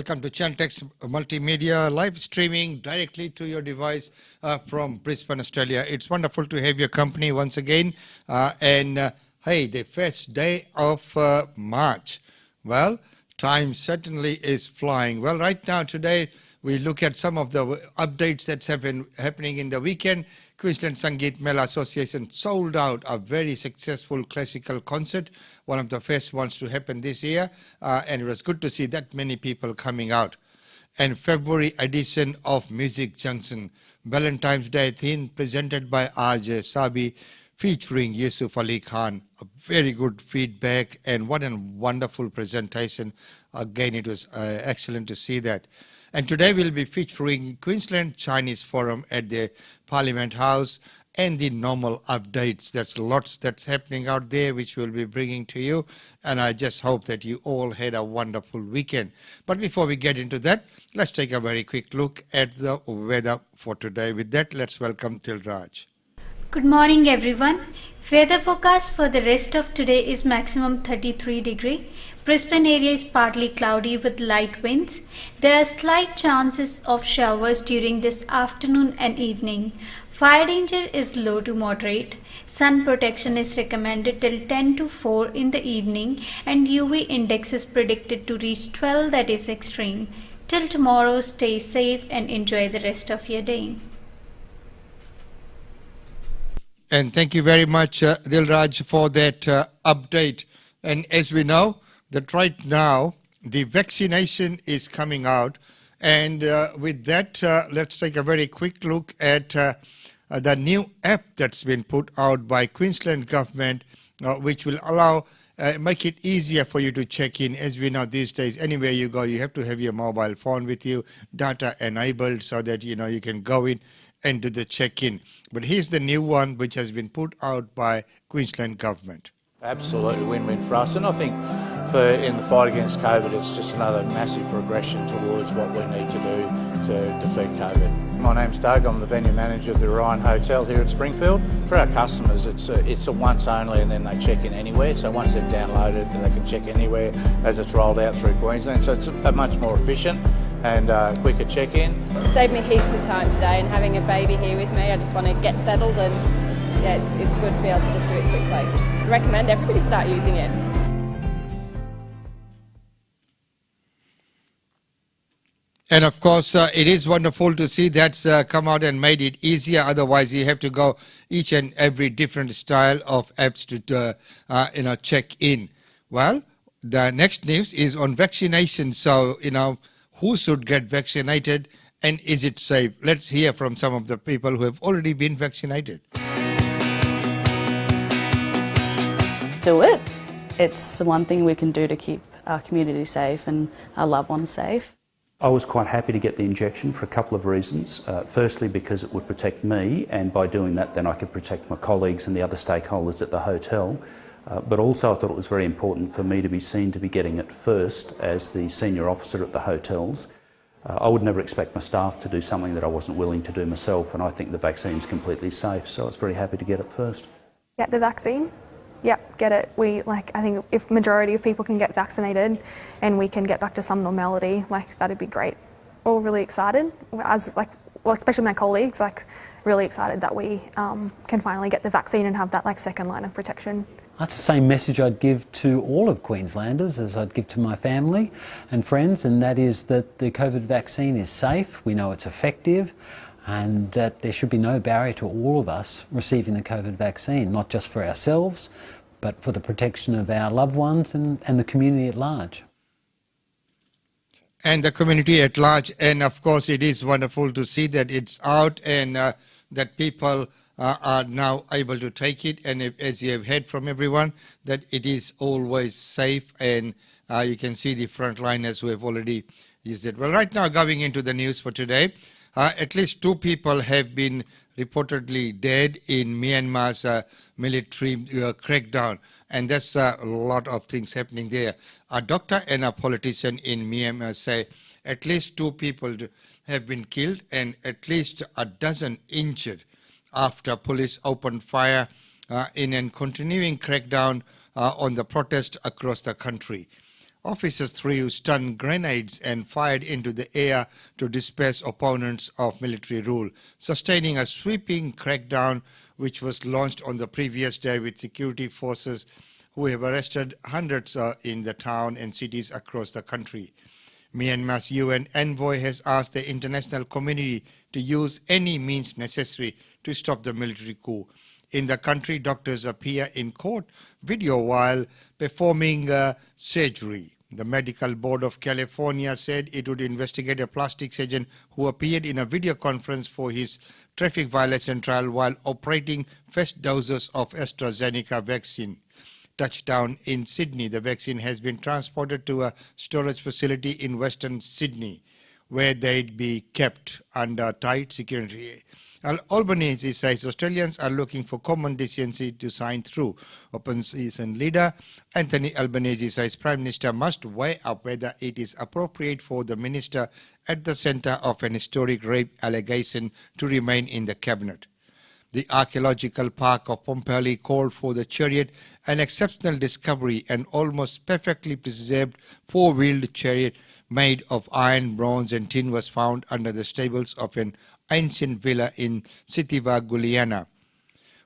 Welcome to Chantex Multimedia live streaming directly to your device from Brisbane, Australia. It's wonderful to have your company once again. Hey, the first day of March. Well, time certainly is flying. Well, right now today we look at some of the updates that's have been happening in the weekend. Queensland Sangeet Mela Association sold out a very successful classical concert, one of the first ones to happen this year, and it was good to see that many people coming out. And February edition of Music Junction, Valentine's Day theme presented by RJ Sabi, featuring Yusuf Ali Khan. A very good feedback, and what a wonderful presentation. Again, it was excellent to see that. And today we'll be featuring Queensland Chinese Forum at the Parliament House and the normal updates. There's lots that's happening out there which we'll be bringing to you. And I just hope that you all had a wonderful weekend. But before we get into that, let's take a very quick look at the weather for today. With that, let's welcome Tilraj. Good morning everyone. Weather forecast for the rest of today is maximum 33 degree. Brisbane area is partly cloudy with light winds. There are slight chances of showers during this afternoon and evening. Fire danger is low to moderate. Sun protection is recommended till 10 to 4 in the evening, and UV index is predicted to reach 12, that is extreme. Till tomorrow, stay safe and enjoy the rest of your day. And thank you very much, Dilraj, for that update. And as we know, that right now the vaccination is coming out. And with that, let's take a very quick look at the new app that's been put out by Queensland government, which will allow, make it easier for you to check in. As we know these days, anywhere you go, you have to have your mobile phone with you, data enabled, so that you can go in and do the check-in. But here's the new one which has been put out by Queensland government. Absolutely win-win for us, and I think in the fight against COVID it's just another massive progression towards what we need to do to defeat COVID. My name's Doug, I'm the venue manager of the Orion Hotel here at Springfield. For our customers it's a once only, and then they check in anywhere, so once they've downloaded they can check anywhere as it's rolled out through Queensland, so it's a much more efficient and quicker check-in. It saved me heaps of time today, and having a baby here with me, I just want to get settled, and yeah, it's good to be able to just do it quickly. I recommend everybody start using it. And of course, it is wonderful to see that's come out and made it easier. Otherwise, you have to go each and every different style of apps to check in. Well, the next news is on vaccination. So, who should get vaccinated and is it safe? Let's hear from some of the people who have already been vaccinated. Do it. It's the one thing we can do to keep our community safe and our loved ones safe. I was quite happy to get the injection for a couple of reasons. Firstly, because it would protect me, and by doing that then I could protect my colleagues and the other stakeholders at the hotel. But also I thought it was very important for me to be seen to be getting it first as the senior officer at the hotels. I would never expect my staff to do something that I wasn't willing to do myself, and I think the vaccine's completely safe, so I was very happy to get it first. Get the vaccine? Yep, get it. I think if majority of people can get vaccinated and we can get back to some normality, that'd be great. We're all really excited, especially my colleagues, really excited that we can finally get the vaccine and have that second line of protection. That's the same message I'd give to all of Queenslanders as I'd give to my family and friends, and that is that the COVID vaccine is safe, we know it's effective, and that there should be no barrier to all of us receiving the COVID vaccine, not just for ourselves, but for the protection of our loved ones and the community at large. And the community at large, and of course it is wonderful to see that it's out and that people are now able to take it, and as you have heard from everyone, that it is always safe, and you can see the frontliners who have already used it. Well, right now, going into the news for today, at least 2 people have been reportedly dead in Myanmar's military crackdown, and there's a lot of things happening there. A doctor and a politician in Myanmar say at least 2 people have been killed and at least a dozen injured after police opened fire in a continuing crackdown on the protest across the country. Officers threw stun grenades and fired into the air to disperse opponents of military rule, sustaining a sweeping crackdown which was launched on the previous day with security forces who have arrested hundreds in the town and cities across the country. Myanmar's UN envoy has asked the international community to use any means necessary to stop the military coup. In the country, doctors appear in court video while performing surgery. The Medical Board of California said it would investigate a plastic surgeon who appeared in a video conference for his traffic violation trial while operating first doses of AstraZeneca vaccine. Touchdown in Sydney, the vaccine has been transported to a storage facility in Western Sydney, where they'd be kept under tight security. Albanese says Australians are looking for common decency to sign through. Opposition leader Anthony Albanese says Prime Minister must weigh up whether it is appropriate for the minister at the centre of an historic rape allegation to remain in the cabinet. The archaeological park of Pompeii called for the chariot, an exceptional discovery, an almost perfectly preserved four-wheeled chariot made of iron, bronze and tin was found under the stables of an ancient villa in Sitiva, Guyana.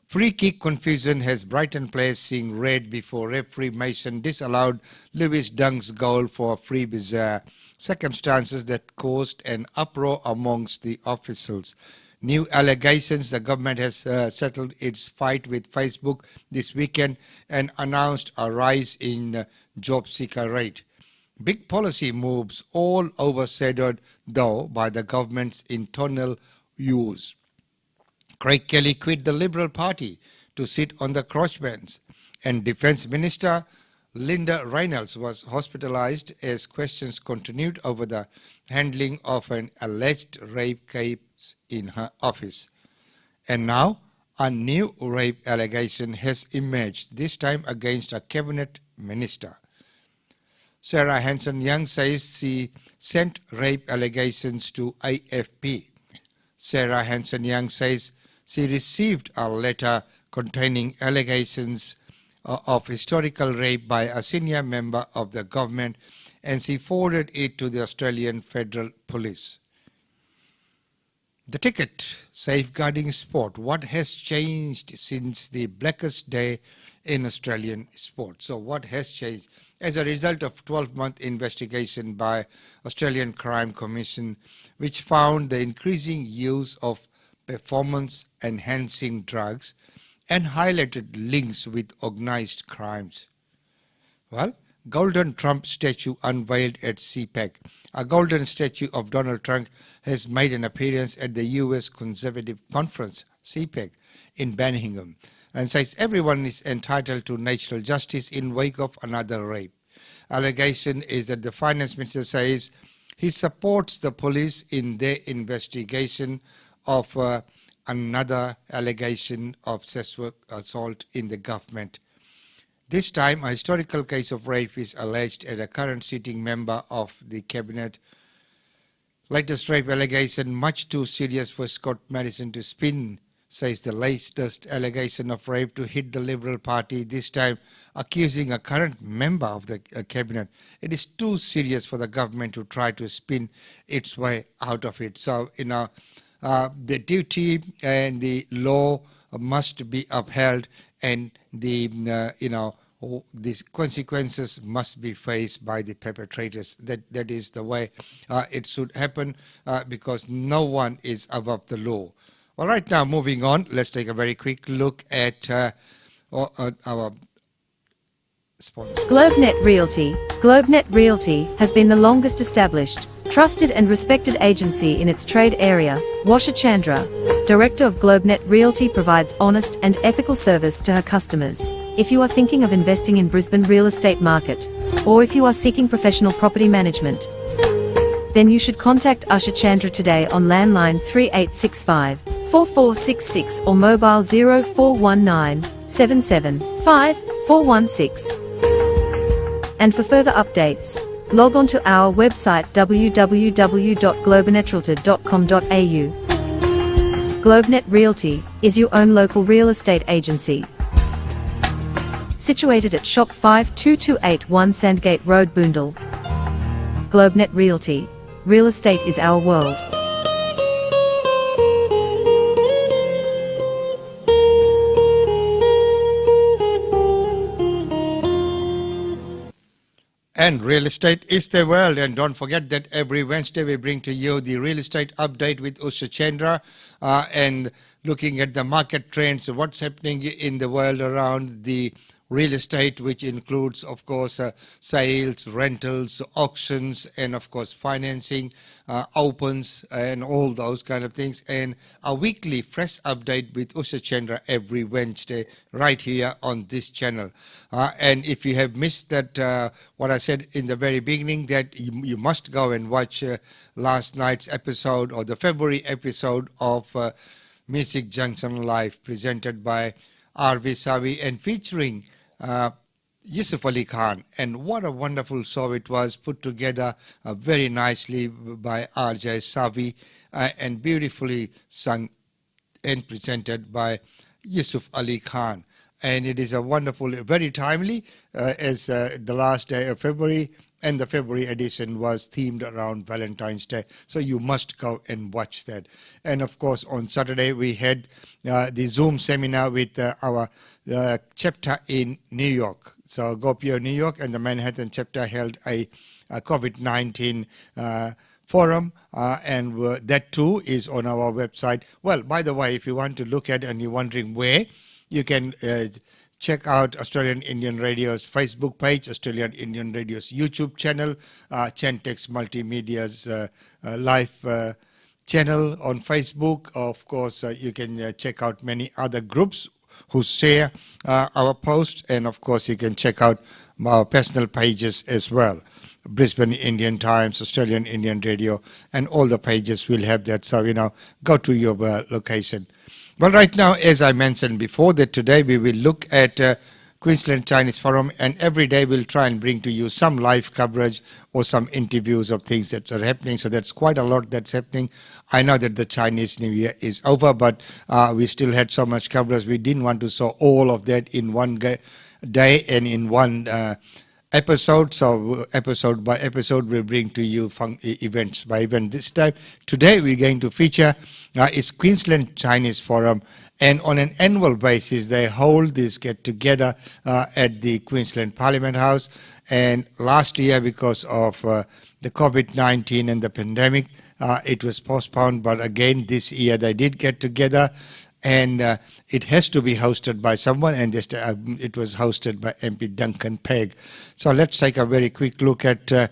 Free kick confusion has Brighton players seeing red before referee Mason disallowed Lewis Dunk's goal for free bizarre circumstances that caused an uproar amongst the officials. New allegations. The government has settled its fight with Facebook this weekend and announced a rise in job seeker rate. Big policy moves all overshadowed, though, by the government's internal views. Craig Kelly quit the Liberal Party to sit on the crossbench, and Defence Minister Linda Reynolds was hospitalised as questions continued over the handling of an alleged rape case in her office. And now a new rape allegation has emerged, this time against a cabinet minister. Sarah Hanson-Young says she sent rape allegations to AFP. Sarah Hanson-Young says she received a letter containing allegations of historical rape by a senior member of the government, and she forwarded it to the Australian Federal Police. The ticket, safeguarding sport. What has changed since the blackest day in Australian sport? So what has changed? As a result of 12-month investigation by Australian Crime Commission, which found the increasing use of performance-enhancing drugs and highlighted links with organised crimes. Well, Golden Trump statue unveiled at Cpec. A golden statue of Donald Trump has made an appearance at the US Conservative Conference, Cpec, in Birmingham, and says everyone is entitled to natural justice in wake of another rape. Allegation is that the finance minister says he supports the police in their investigation of another allegation of sexual assault in the government. This time, a historical case of rape is alleged at a current sitting member of the cabinet. Latest rape allegation, much too serious for Scott Morrison to spin, says the latest allegation of rape to hit the Liberal Party, this time accusing a current member of the cabinet. It is too serious for the government to try to spin its way out of it. So, the duty and the law must be upheld, and these consequences must be faced by the perpetrators. That is the way it should happen, because no one is above the law. All right, now moving on, let's take a very quick look at our sponsor. GlobeNet Realty. GlobeNet Realty has been the longest established, trusted and respected agency in its trade area. Washa Chandra, Director of GlobeNet Realty, provides honest and ethical service to her customers. If you are thinking of investing in Brisbane real estate market, or if you are seeking professional property management, then you should contact Usha Chandra today on landline 3865 4466 or mobile 0419 775 416. And for further updates, log on to our website www.globenetralty.com.au. GlobeNet Realty is your own local real estate agency. situated at Shop 52281 Sandgate Road, Boondall. GlobeNet Realty. Real estate is our world. And real estate is the world. And don't forget that every Wednesday we bring to you the real estate update with Usha Chandra and looking at the market trends, what's happening in the world around the real estate, which includes, of course, sales, rentals, auctions, and, of course, financing, opens, and all those kind of things. And a weekly fresh update with Usha Chandra every Wednesday right here on this channel. And if you have missed that, what I said in the very beginning, that you must go and watch last night's episode or the February episode of Music Junction Live, presented by R.V. Savi and featuring Yusuf Ali Khan. And what a wonderful show it was, put together very nicely by R.J. Savi and beautifully sung and presented by Yusuf Ali Khan. And it is a wonderful, very timely, as the last day of February, and the February edition was themed around Valentine's Day. So you must go and watch that. And of course, on Saturday, we had the Zoom seminar with our chapter in New York. So Gopio, New York, and the Manhattan chapter held a COVID-19 forum, and that too is on our website. Well, by the way, if you want to look at and you're wondering where, you can check out Australian Indian Radio's Facebook page, Australian Indian Radio's YouTube channel, Chantex Multimedia's live channel on Facebook. Of course, you can check out many other groups who share our posts, and of course you can check out our personal pages as well. Brisbane Indian Times, Australian Indian Radio, and all the pages will have that. So, go to your location. Well, right now, as I mentioned before, that today we will look at Queensland Chinese Forum, and every day we'll try and bring to you some live coverage or some interviews of things that are happening. So that's quite a lot that's happening. I know that the Chinese New Year is over, but we still had so much coverage. We didn't want to show all of that in one day and in one episode. So episode by episode, we'll bring to you events by event. This time, today we're going to feature is Queensland Chinese Forum, and on an annual basis they hold this get together at the Queensland Parliament House. And last year, because of the COVID-19 and the pandemic, it was postponed, but again this year they did get together, and it has to be hosted by someone, and it was hosted by MP Duncan Pegg. So let's take a very quick look at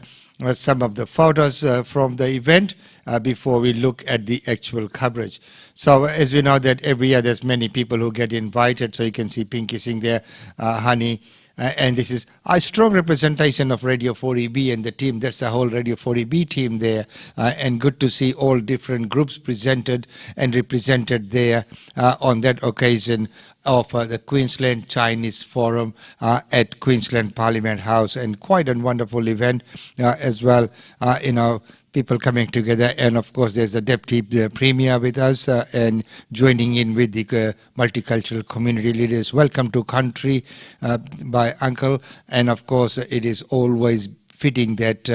some of the photos from the event before we look at the actual coverage. So as we know that every year there's many people who get invited, so you can see Pinky Singh there, Honey, and this is a strong representation of Radio 4EB and the team. That's the whole Radio 4EB team there, and good to see all different groups presented and represented there on that occasion of the Queensland Chinese Forum at Queensland Parliament House, and quite a wonderful event as well. People coming together, and of course there's the Deputy Premier with us and joining in with the multicultural community leaders. Welcome to country by Uncle, and of course it is always fitting that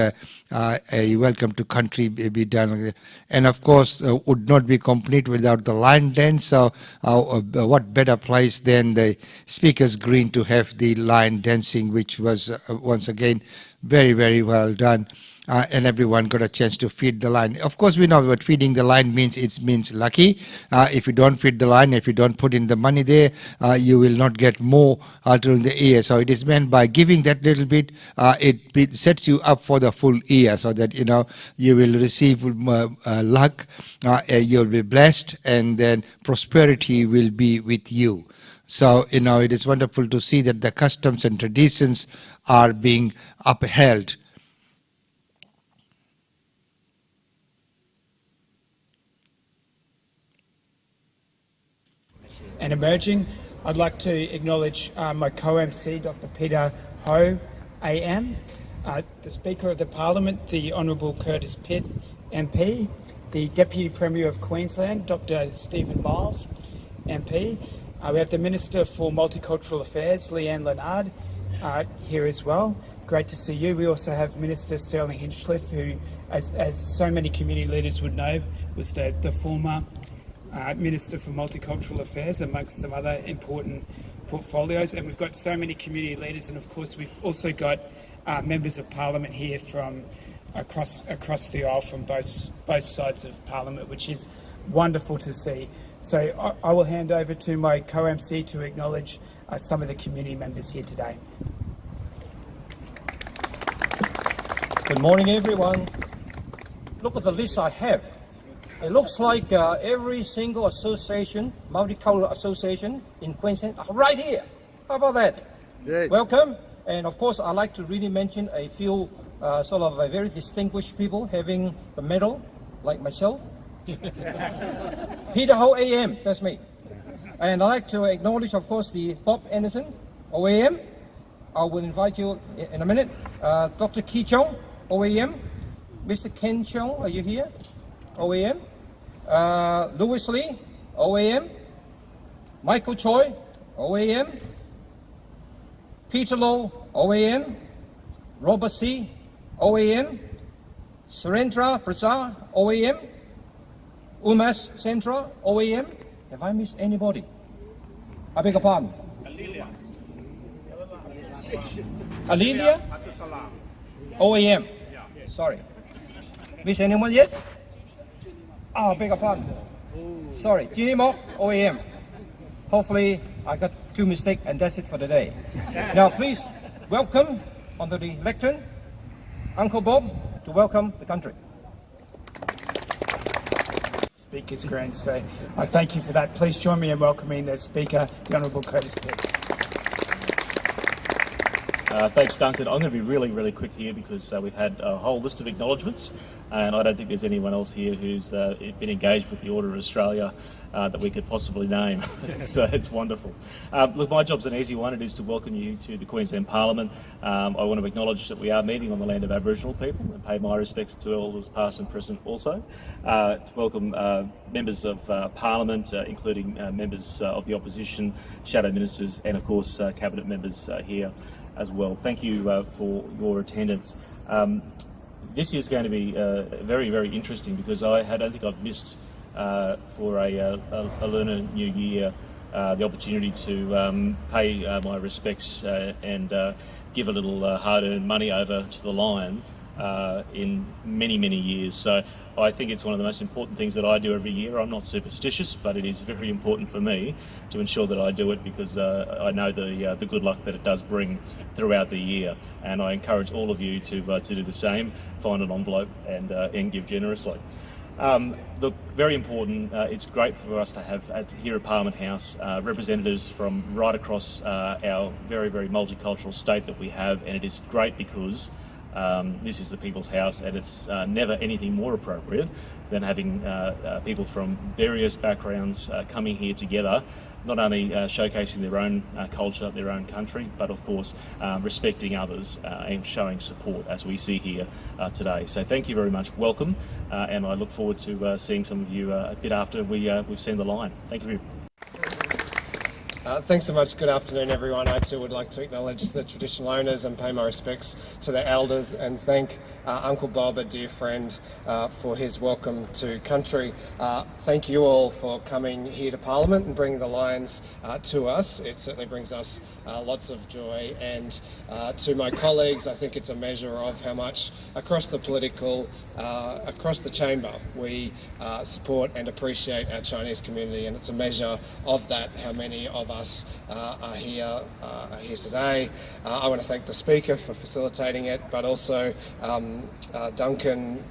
a welcome to country be done. And of course would not be complete without the line dance. So what better place than the Speaker's Green to have the line dancing, which was once again very, very well done. And everyone got a chance to feed the line. Of course, we know what feeding the line means. It means lucky. If you don't feed the line, if you don't put in the money there, you will not get more during the year. So it is meant by giving that little bit, it sets you up for the full year, so that you will receive luck, you'll be blessed, and then prosperity will be with you. So it is wonderful to see that the customs and traditions are being upheld. And emerging, I'd like to acknowledge my co-MC, Dr. Peter Ho, AM, the Speaker of the Parliament, the Honourable Curtis Pitt, MP, the Deputy Premier of Queensland, Dr. Stephen Miles, MP, We have the Minister for Multicultural Affairs, Leanne Leonard, here as well. Great to see you. We also have Minister Sterling Hinchcliffe, who, as so many community leaders would know, was the former Minister for Multicultural Affairs, amongst some other important portfolios. And we've got so many community leaders, and of course we've also got members of Parliament here from across the aisle from both sides of Parliament, which is wonderful to see. So I will hand over to my co-MC to acknowledge some of the community members here today. Good morning, everyone. Look at the list I have. It looks like every single association, multicultural association in Queensland, are right here. How about that? Yeah. Welcome. And of course, I'd like to really mention a few sort of very distinguished people having the medal, like myself. Peter Ho AM, that's me. And I'd like to acknowledge, of course, the Bob Anderson, OAM. I will invite you in a minute. Dr. Ki Chong, OAM. Mr. Ken Chong, are you here? OAM. Louis Lee, OAM. Michael Choi, OAM. Peter Low, OAM. Robert C, OAM. Surendra Prasad, OAM. Umas Centra, OAM. Have I missed anybody? I beg your pardon. Alilia? OAM. Sorry. Miss anyone yet? Oh, I beg your pardon. Sorry. Ginny Mok, OAM. Hopefully, I got 2 mistakes and that's it for the day. Now, please welcome onto the lectern Uncle Bob to welcome the country. Speaker's grant, so I thank you for that. Please join me in welcoming the Speaker, the Honourable Curtis Pitt. Thanks, Duncan. I'm going to be really quick here because we've had a whole list of acknowledgements, and I don't think there's anyone else here who's been engaged with the Order of Australia that we could possibly name. So it's wonderful. Look, my job's an easy one. It is to welcome you to the Queensland Parliament. I want to acknowledge that we are meeting on the land of Aboriginal people and pay my respects to elders past and present also. To welcome members of Parliament, including members of the opposition, shadow ministers, and of course cabinet members here as well. Thank you for your attendance. This is going to be very interesting because I don't think I've missed for a Lunar New Year the opportunity to pay my respects and give a little hard-earned money over to the Lion in many years. So I think it's one of the most important things that I do every year. I'm not superstitious, but it is very important for me to ensure that I do it because I know the good luck that it does bring throughout the year. And I encourage all of you to do the same, find an envelope and give generously. Look, very important. It's great for us to have here at Parliament House representatives from right across our very multicultural state that we have, and it is great because this is the People's House, and it's never anything more appropriate than having people from various backgrounds coming here together, not only showcasing their own culture, their own country, but of course respecting others and showing support as we see here today. So thank you very much, welcome, and I look forward to seeing some of you a bit after we've seen the Lion. Thank you. Thanks so much. Good afternoon, everyone. I too would like to acknowledge the traditional owners and pay my respects to the elders and thank Uncle Bob, a dear friend, for his welcome to country. Thank you all for coming here to Parliament and bringing the Lions to us. It certainly brings us lots of joy, and to my colleagues, I think it's a measure of how much across the across the chamber, we support and appreciate our Chinese community, and it's a measure of that, how many of us are here today. I want to thank the Speaker for facilitating it, but also Duncan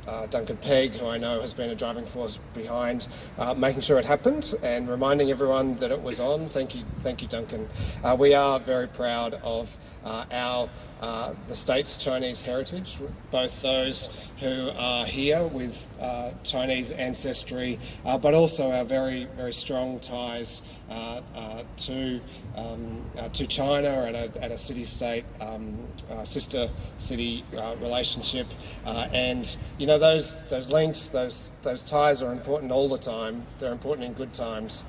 Pegg, who I know has been a driving force behind making sure it happened and reminding everyone that it was on. Thank you, Duncan. We are very proud of the state's Chinese heritage, both those who are here with Chinese ancestry, but also our very strong ties to China and a city-state sister city relationship, and you know those links, those ties are important all the time. They're important in good times.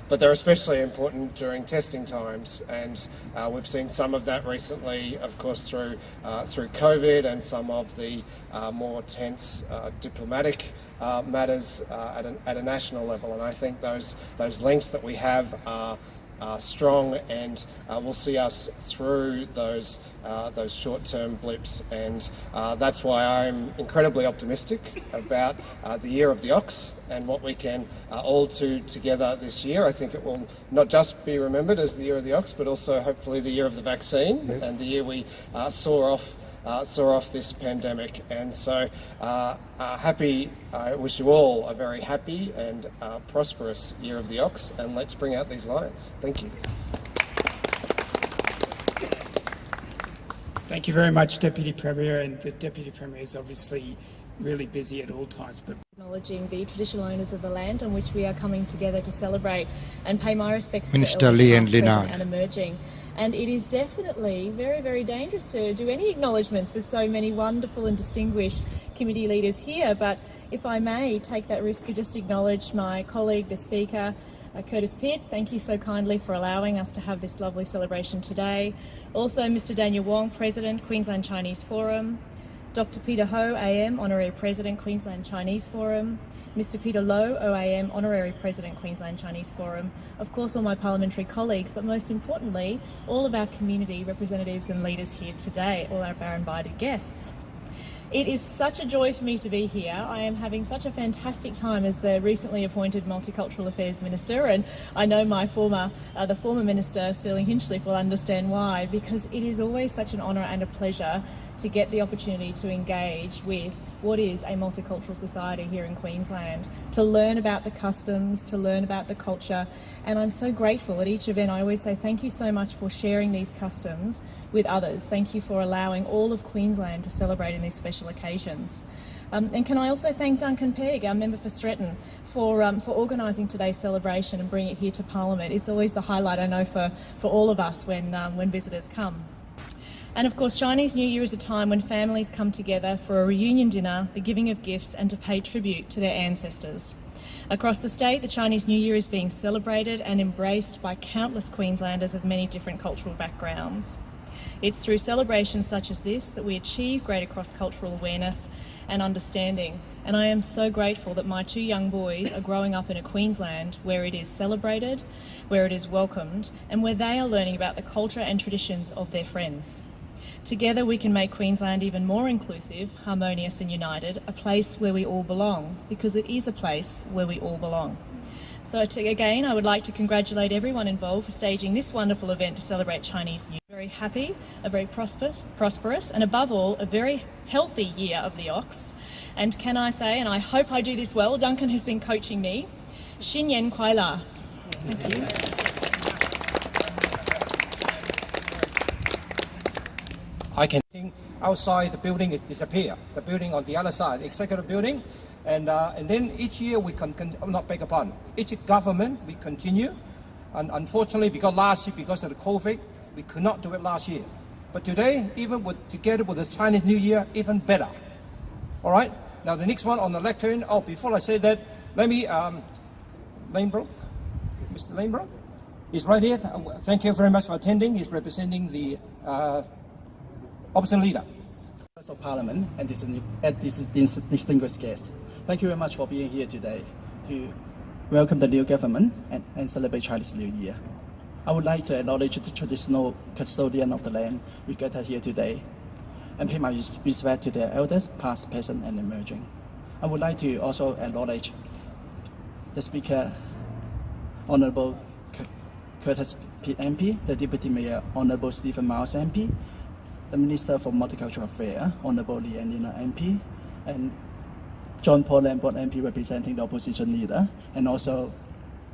but they're especially important during testing times, and we've seen some of that recently, of course, through COVID and some of the more tense diplomatic matters at a national level. And I think those links that we have are strong and will see us through those short-term blips, and that's why I'm incredibly optimistic about the Year of the Ox and what we can all do together this year. I think it will not just be remembered as the Year of the Ox, but also hopefully the year of the vaccine, yes, and the year we saw off this pandemic. And so I wish you all a very happy and prosperous Year of the Ox, and let's bring out these lions. Thank you. Thank you very much, Deputy Premier, and the Deputy Premier is obviously really busy at all times, but acknowledging the traditional owners of the land on which we are coming together to celebrate, and pay my respects Minister to elders Lee past, and present Linard. and emerging. And it is definitely very, very dangerous to do any acknowledgements with so many wonderful and distinguished committee leaders here. But if I may take that risk to just acknowledge my colleague, the Speaker, Curtis Pitt, thank you so kindly for allowing us to have this lovely celebration today. Also Mr Daniel Wong, President, Queensland Chinese Forum. Dr Peter Ho, AM, Honorary President, Queensland Chinese Forum. Mr Peter Lowe, OAM, Honorary President, Queensland Chinese Forum. Of course, all my parliamentary colleagues, but most importantly, all of our community representatives and leaders here today, all of our invited guests. It is such a joy for me to be here. I am having such a fantastic time as the recently appointed Multicultural Affairs Minister, and I know my the former Minister, Sterling Hinchliffe, will understand why, because it is always such an honour and a pleasure to get the opportunity to engage with what is a multicultural society here in Queensland, to learn about the customs, to learn about the culture, and I'm so grateful at each event. I always say thank you so much for sharing these customs with others. Thank you for allowing all of Queensland to celebrate in these special occasions. And can I also thank Duncan Pegg, our member for Stretton, for organising today's celebration and bringing it here to Parliament. It's always the highlight, I know, for all of us when visitors come. And of course, Chinese New Year is a time when families come together for a reunion dinner, the giving of gifts, and to pay tribute to their ancestors. Across the state, the Chinese New Year is being celebrated and embraced by countless Queenslanders of many different cultural backgrounds. It's through celebrations such as this that we achieve greater cross-cultural awareness and understanding. And I am so grateful that my two young boys are growing up in a Queensland where it is celebrated, where it is welcomed, and where they are learning about the culture and traditions of their friends. Together we can make Queensland even more inclusive, harmonious and united, a place where we all belong, because it is a place where we all belong. So again, I would like to congratulate everyone involved for staging this wonderful event to celebrate Chinese New Year. Very happy, a very prosperous and above all, a very healthy Year of the Ox. And can I say, and I hope I do this well, Duncan has been coaching me, Xin Yan Kuai La. Thank you. I can think outside the building is disappear. The building on the other side, the executive building, and then each year we not beg upon. Each government we continue, and unfortunately because last year because of the COVID we could not do it last year. But today, even together with the Chinese New Year, even better. All right. Now the next one on the lectern. Oh, before I say that, let me Lanebrook, Mr. Lanebrook, he's right here. Thank you very much for attending. He's representing the opposition leader. Members of Parliament and this distinguished guest, thank you very much for being here today to welcome the new government and celebrate Chinese New Year. I would like to acknowledge the traditional custodian of the land we gathered here today and pay my respect to their elders, past, present and emerging. I would like to also acknowledge the Speaker, Honourable Curtis Pitt MP, the Deputy Mayor, Honourable Stephen Miles MP, the Minister for Multicultural Affairs, Honourable Lee and Lina MP, and John Paul Lambert MP representing the opposition leader, and also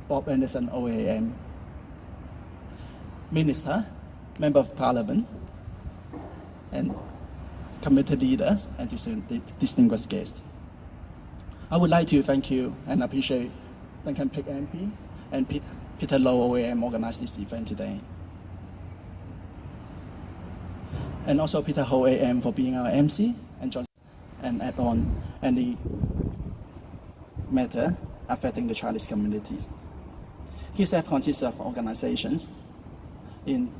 Bob Anderson, OAM Minister, Member of Parliament, and committee leaders and distinguished guests. I would like to thank you and appreciate Duncan Pegg MP and Peter Lowe, OAM, organized this event today. And also Peter Ho AM for being our MC, and John and add on any matter affecting the Chinese community. QCF consists of organizations in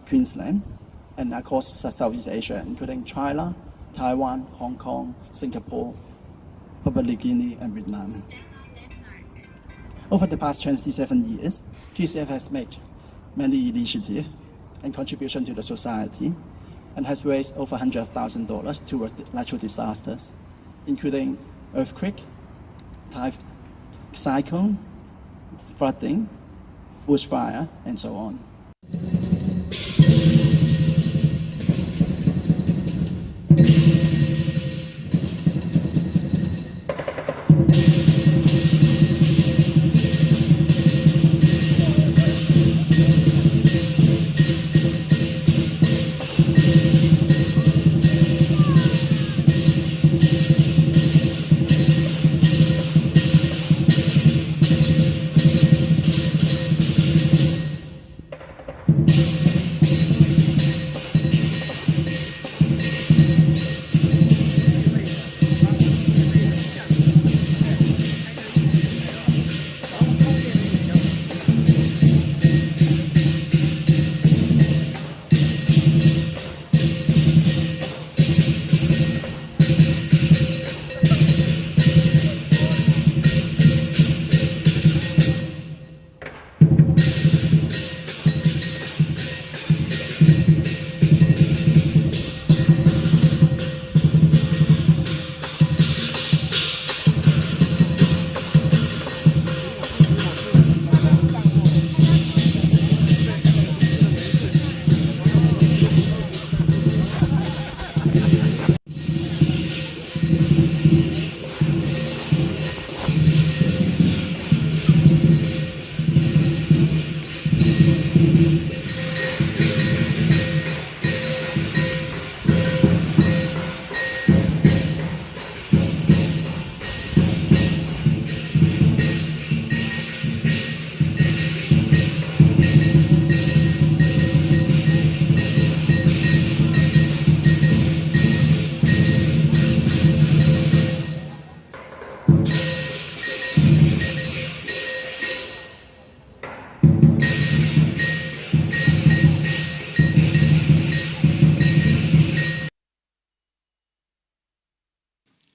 Queensland and across Southeast Asia, including China, Taiwan, Hong Kong, Singapore, Papua New Guinea, and Vietnam. Over the past 27 years, QCF has made many initiatives and contributions to the society and has raised over $100,000 toward natural disasters, including earthquake, cyclone, flooding, bushfire, and so on.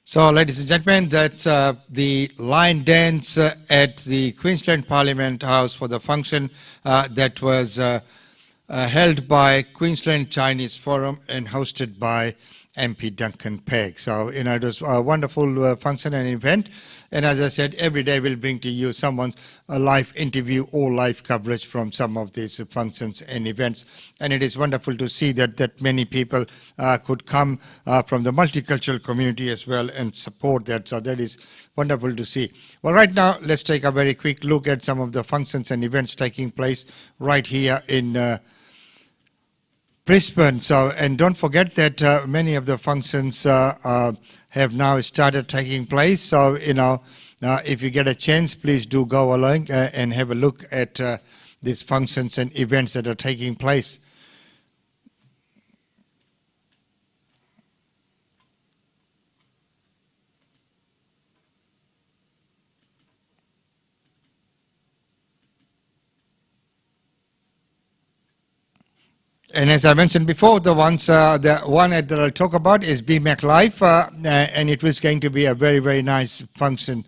So, ladies and gentlemen, that's the line dance at the Queensland Parliament House for the function that was held by Queensland Chinese Forum and hosted by MP Duncan Pegg. So, it was a wonderful function and event. And as I said, every day we'll bring to you someone's live interview or live coverage from some of these functions and events. And it is wonderful to see that many people could come from the multicultural community as well and support that. So that is wonderful to see. Well, right now, let's take a very quick look at some of the functions and events taking place right here in Brisbane. So, and don't forget that many of the functions have now started taking place. So, if you get a chance, please do go along and have a look at these functions and events that are taking place. And as I mentioned before, the one that I'll talk about is BMAC Live, and it was going to be a very, very nice function.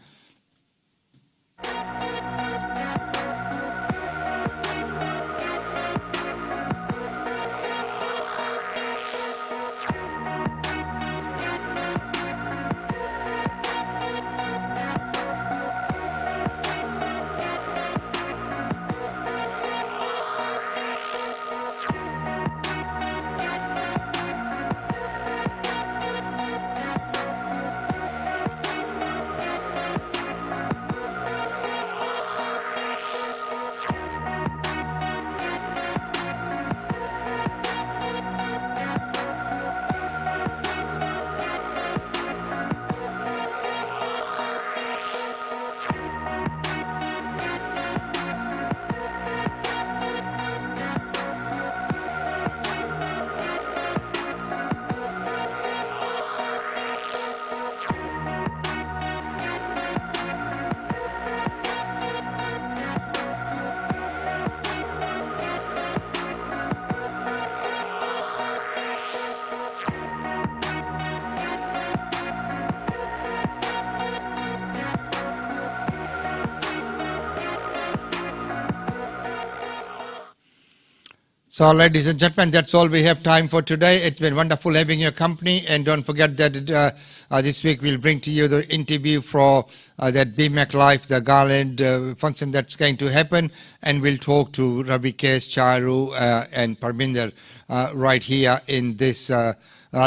So, ladies and gentlemen, that's all we have time for today. It's been wonderful having your company. And don't forget that this week we'll bring to you the interview for that BMAC Live, the Garland function that's going to happen. And we'll talk to Ravi Kes, Charu, and Parminder right here in this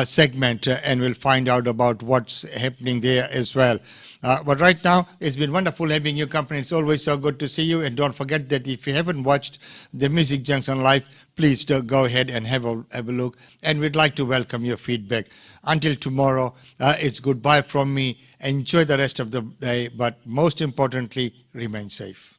segment. And we'll find out about what's happening there as well. But right now, it's been wonderful having your company. It's always so good to see you. And don't forget that if you haven't watched the Music Junction Live, please go ahead and have a look. And we'd like to welcome your feedback. Until tomorrow, it's goodbye from me. Enjoy the rest of the day, but most importantly, remain safe.